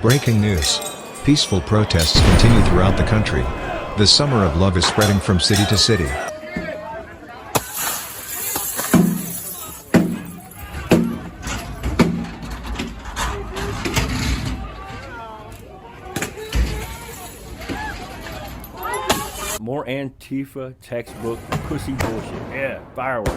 Breaking news. Peaceful protests continue throughout the country. The summer of love is spreading from city to city. More Antifa textbook pussy bullshit. Yeah, fireworks.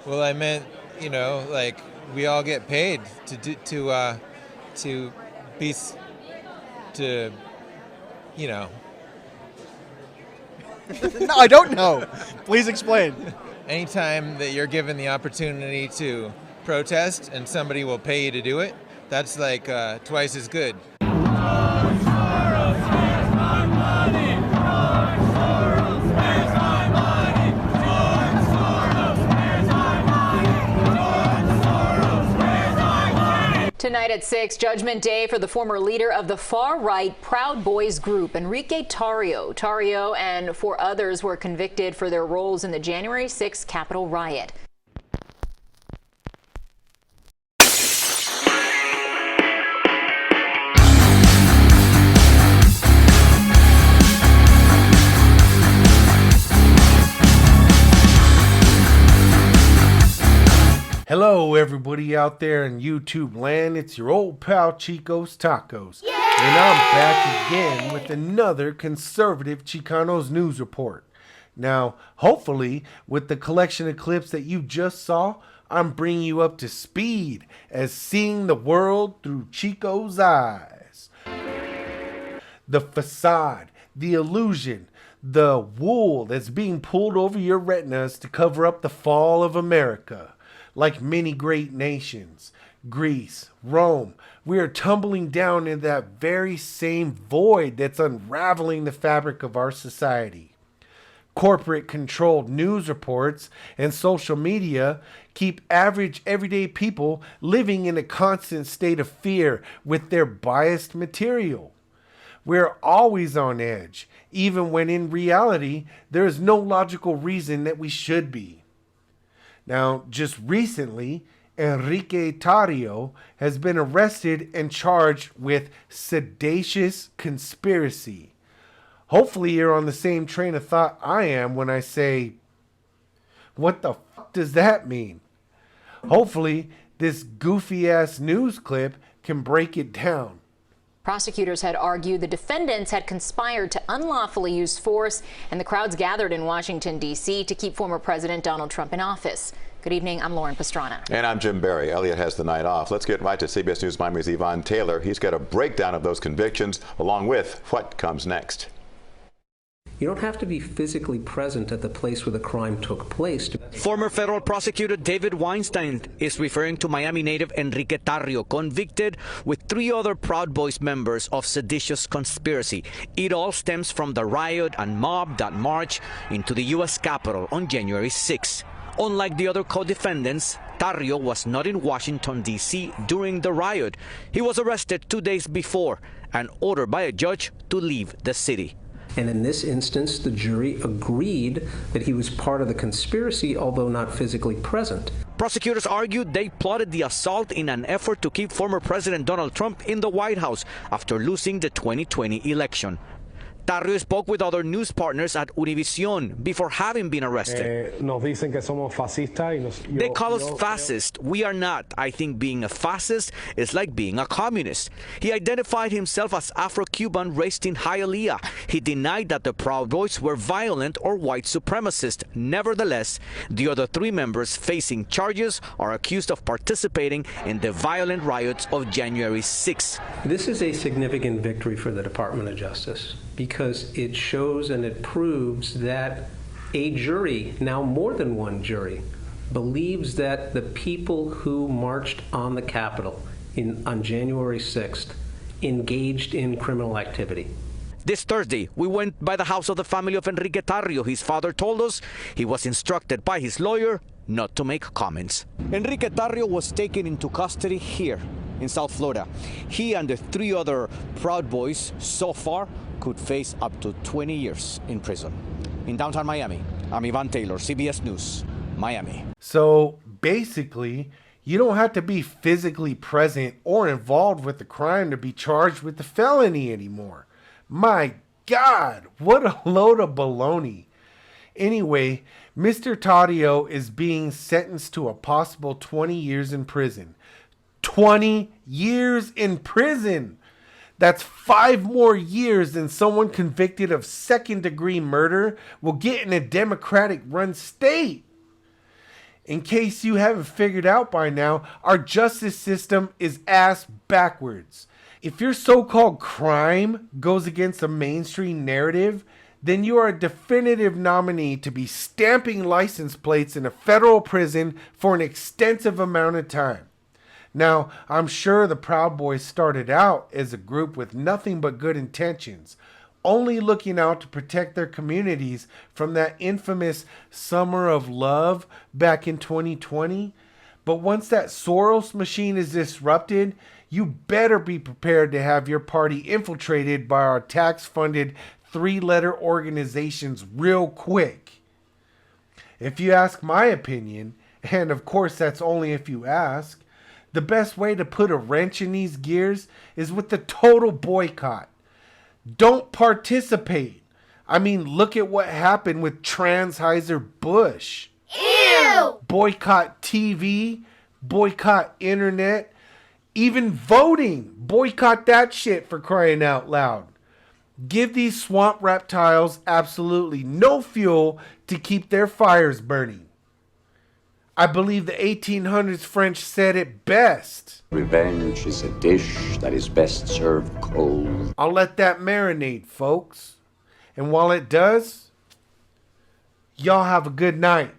Well, I meant, like we all get paid to be, No, I don't know. Please explain. Anytime that you're given the opportunity to protest and somebody will pay you to do it, that's like twice as good. Tonight at 6, Judgment Day for the former leader of the far-right Proud Boys group, Enrique Tarrio. Tarrio and 4 others were convicted for their roles in the January 6th Capitol riot. Hello, everybody out there in YouTube land. It's your old pal Chico's Tacos. Yay! And I'm back again with another conservative Chicanos news report. Now, hopefully, with the collection of clips that you just saw, I'm bringing you up to speed as seeing the world through Chico's eyes. The facade, the illusion, the wool that's being pulled over your retinas to cover up the fall of America. Like many great nations, Greece, Rome, we are tumbling down in that very same void that's unraveling the fabric of our society. Corporate-controlled news reports and social media keep average everyday people living in a constant state of fear with their biased material. We're always on edge, even when in reality, there is no logical reason that we should be. Now, just recently, Enrique Tarrio has been arrested and charged with seditious conspiracy. Hopefully you're on the same train of thought I am when I say, what the fuck does that mean? Hopefully this goofy-ass news clip can break it down. Prosecutors had argued the defendants had conspired to unlawfully use force, and the crowds gathered in Washington, D.C. to keep former President Donald Trump in office. Good evening, I'm Lauren Pastrana. And I'm Jim Barry. Elliot has the night off. Let's get right to CBS News Miami's Yvonne Taylor. He's got a breakdown of those convictions, along with what comes next. You don't have to be physically present at the place where the crime took place. Former federal prosecutor David Weinstein is referring to Miami native Enrique Tarrio, convicted with 3 other Proud Boys members of seditious conspiracy. It all stems from the riot and mob that marched into the U.S. Capitol on January 6. Unlike the other co-defendants, Tarrio was not in Washington, D.C. during the riot. He was arrested 2 days before and ordered by a judge to leave the city. And in this instance, the jury agreed that he was part of the conspiracy, although not physically present. Prosecutors argued they plotted the assault in an effort to keep former President Donald Trump in the White House after losing the 2020 election. Tarrio spoke with other news partners at Univision before having been arrested. They call us fascist. We are not. I think being a fascist is like being a communist. He identified himself as Afro-Cuban raised in Hialeah. He denied that the Proud Boys were violent or white supremacist. Nevertheless, the other 3 members facing charges are accused of participating in the violent riots of January 6. This is a significant victory for the Department of Justice. because it shows and it proves that a jury, now more than one jury, believes that the people who marched on the Capitol on January 6th engaged in criminal activity. This Thursday, we went by the house of the family of Enrique Tarrio. His father told us he was instructed by his lawyer not to make comments. Enrique Tarrio was taken into custody here in South Florida. He and the 3 other Proud Boys so far could face up to 20 years in prison. In downtown Miami, I'm Ivan Taylor, CBS News, Miami. So basically, you don't have to be physically present or involved with the crime to be charged with the felony anymore. My God, what a load of baloney. Anyway, Mr. Tarrio is being sentenced to a possible 20 years in prison. 20 years in prison! That's 5 more years than someone convicted of second-degree murder will get in a Democratic-run state. In case you haven't figured out by now, our justice system is ass backwards. If your so-called crime goes against the mainstream narrative, then you are a definitive nominee to be stamping license plates in a federal prison for an extensive amount of time. Now, I'm sure the Proud Boys started out as a group with nothing but good intentions, only looking out to protect their communities from that infamous Summer of Love back in 2020. But once that Soros machine is disrupted, you better be prepared to have your party infiltrated by our tax-funded 3-letter organizations real quick. If you ask my opinion, and of course that's only if you ask, the best way to put a wrench in these gears is with the total boycott. Don't participate. I mean, look at what happened with Anheuser-Busch. Ew! Boycott TV, boycott internet, even voting. Boycott that shit, for crying out loud. Give these swamp reptiles absolutely no fuel to keep their fires burning. I believe the 1800s French said it best. Revenge is a dish that is best served cold. I'll let that marinate, folks. And while it does, y'all have a good night.